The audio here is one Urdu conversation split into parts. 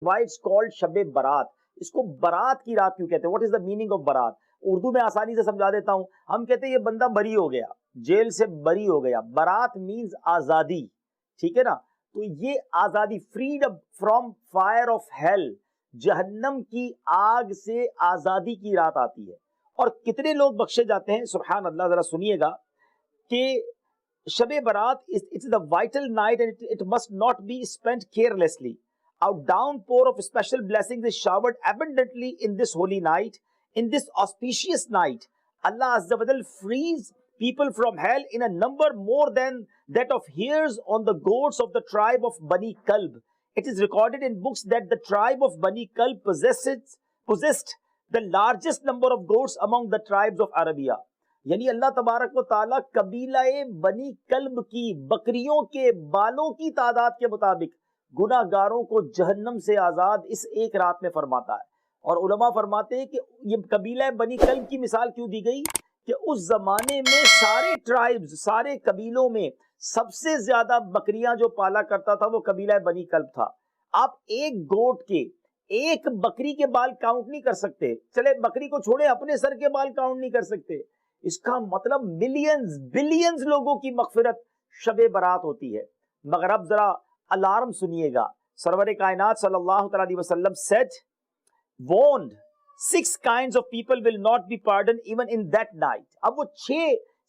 Why it's called Shab Barat? اس کو برات کی رات کیوں کہتے ہیں؟ What is the meaning of برات؟ اردو میں آسانی سے سمجھا دیتا ہوں. ہم کہتے ہیں یہ بندہ بری ہو گیا, جیل سے بری ہو گیا. برات means آزادی, ٹھیک ہے نا؟ تو یہ آزادی, freedom from fire of hell, جہنم کی آگ سے آزادی کی رات آتی ہے. اور کتنے لوگ بخشے جاتے ہیں, سبحان اللہ. ذرا سنیے گا کہ Shab Barat it's the vital night and it must not be spent carelessly. A downpour of special blessings is showered abundantly in this holy night. In this auspicious night, Allah Azza wa Jal frees people from hell in a number more than that of hairs on the goats of the tribe of Bani Kalb. It is recorded in books that the tribe of Bani Kalb possessed the largest number of goats among the tribes of Arabia. یعنی اللہ تبارک و تعالیٰ قبیلہ بنی کلب کی بکریوں کے بالوں کی تعداد کے مطابق گناہ گاروں کو جہنم سے آزاد اس ایک رات میں فرماتا ہے. اور علماء فرماتے ہیں کہ یہ قبیلہ بنی کلب کی مثال کیوں دی گئی کہ اس زمانے میں سارے ٹرائبز, سارے قبیلوں میں سب سے زیادہ بکریاں جو پالا کرتا تھا وہ قبیلہ بنی کلب تھا. آپ ایک گوٹ کے, ایک بکری کے بال کاؤنٹ نہیں کر سکتے. چلے بکری کو چھوڑے, اپنے سر کے بال کاؤنٹ نہیں کر سکتے. اس کا مطلب ملینز بلینز لوگوں کی مغفرت شب برات ہوتی ہے. مگر اب ذرا الارم سنیے گا. سرور کائنات صلی اللہ علیہ وسلم said, warned, 6 kinds of people will not be pardoned even in that night. اب وہ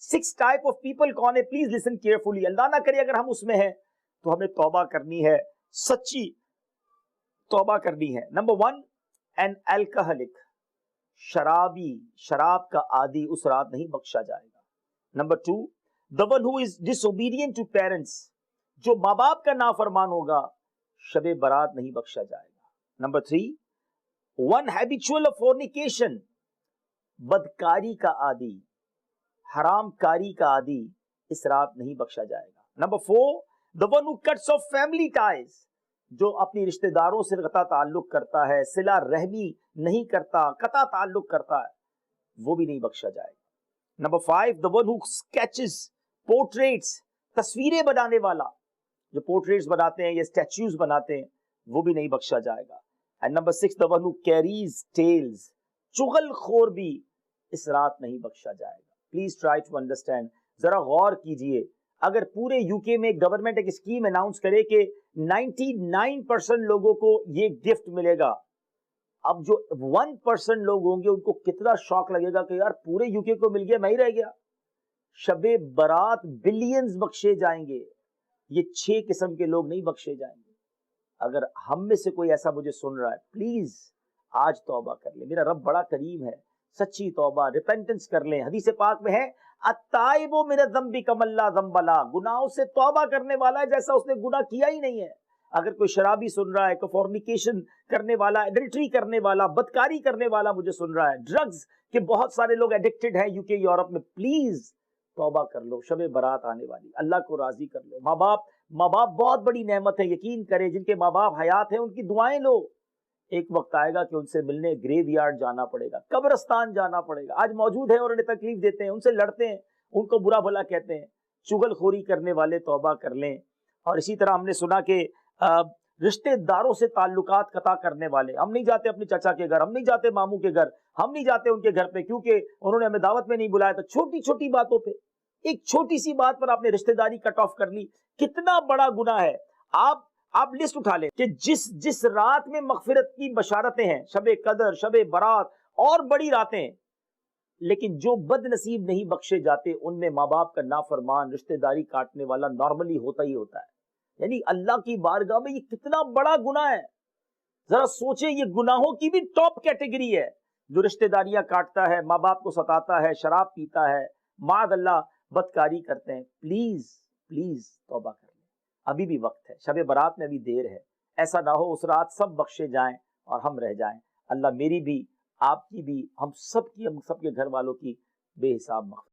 6 type of people کون ہے؟ Please listen carefully. اللہ نہ کرے اگر ہم اس میں ہیں تو ہمیں توبہ کرنی ہے, سچی توبہ کرنی ہے. نمبر 1, an alcoholic, شرابی, شراب کا عادی, اس رات نہیں بخشا جائے گا. Number 2, the one who is disobedient to parents, جو ماں باپ کا نافرمان ہوگا, شب برات نہیں بخشا جائے گا. Number 3, one habitual of fornication, بدکاری کا عادی, حرام کاری کا عادی, اس رات نہیں بخشا جائے گا. Number 4, the one who cuts off family ties, جو اپنی رشتہ داروں سے قطع تعلق کرتا ہے, صلہ رحمی نہیں کرتا, قطع تعلق کرتا ہے, وہ بھی نہیں بخشا جائے گا. Number 5, the one who sketches, portraits, تصویریں بنانے والا, جو portraits بناتے ہیں یا statues بناتے ہیں, وہ بھی نہیں بخشا جائے گا. and number 6, the one who carries tales, چغل خور بھی اس رات نہیں بخشا جائے گا. پلیز ٹرائی ٹو انڈرسٹینڈ, ذرا غور کیجئے. اگر پورے یو کے میں گورنمنٹ ایک اسکیم اناؤنس کرے کہ 99% لوگوں کو یہ گفٹ ملے گا, اب جو 1% لوگ ہوں گے ان کو کتنا شوق لگے گا کہ یار پورے یو کے کو مل گیا, میں ہی رہ گیا. شب برات بلینز بخشے جائیں گے, یہ 6 قسم کے لوگ نہیں بخشے جائیں گے. اگر ہم میں سے کوئی ایسا مجھے سن رہا ہے, پلیز آج توبہ کر لیں. میرا رب بڑا کریم ہے, سچی توبہ, ریپینٹنس کر لیں. حدیث پاک میں ہے, التائب من الذنب کمن لا ذنب لہ, گناہوں سے توبہ کرنے والا ہے جیسا اس نے گناہ کیا ہی نہیں ہے. اگر کوئی شرابی سن رہا ہے, کوئی فورنیکیشن کرنے والا, ایڈلٹری کرنے والا, بدکاری کرنے والا مجھے سن رہا ہے, ڈرگز کے بہت سارے لوگ ایڈکٹڈ ہیں یو کے یورپ میں, پلیز توبہ کر لو. شب برات آنے والی, اللہ کو راضی کر لو. ماں باپ بہت بڑی نعمت ہے, یقین کرے جن کے ماں باپ حیات ہیں ان کی دعائیں لو. ایک وقت آئے گا کہ ان سے ملنے گریو یارڈ جانا پڑے گا, قبرستان جانا پڑے گا. آج موجود ہیں اور انہیں تکلیف دیتے ہیں, ان سے لڑتے ہیں, ان کو برا بھلا کہتے ہیں. چغل خوری کرنے والے توبہ کر لیں. اور اسی طرح ہم نے سنا کہ رشتے داروں سے تعلقات قطع کرنے والے, ہم نہیں جاتے اپنے چچا کے گھر, ہم نہیں جاتے ماموں کے گھر, ہم نہیں جاتے ان کے گھر پہ کیونکہ انہوں نے ہمیں دعوت میں نہیں بلایا. تو چھوٹی چھوٹی باتوں پہ, ایک چھوٹی سی بات پر آپ نے رشتہ داری کٹ آف کر لی, کتنا بڑا گناہ ہے. آپ لسٹ اٹھا لیں کہ جس رات میں مغفرت کی بشارتیں ہیں, شب قدر, شب برات اور بڑی راتیں, لیکن جو بد نصیب نہیں بخشے جاتے ان میں ماں باپ کا نافرمان, رشتہ داری کاٹنے والا نارملی ہوتا ہی ہوتا ہے. یعنی اللہ کی بارگاہ میں یہ کتنا بڑا گناہ ہے. ذرا سوچیں, یہ گناہوں کی بھی ٹاپ کیٹیگری ہے. جو رشتہ داریاں کاٹتا ہے, ماں باپ کو ستاتا ہے, شراب پیتا ہے, معاذ اللہ بدکاری کرتے ہیں, پلیز توبہ کر لیں. ابھی بھی وقت ہے, شب برات میں ابھی دیر ہے. ایسا نہ ہو اس رات سب بخشے جائیں اور ہم رہ جائیں. اللہ میری بھی, آپ کی بھی, ہم سب کے گھر والوں کی بے حساب مغفرت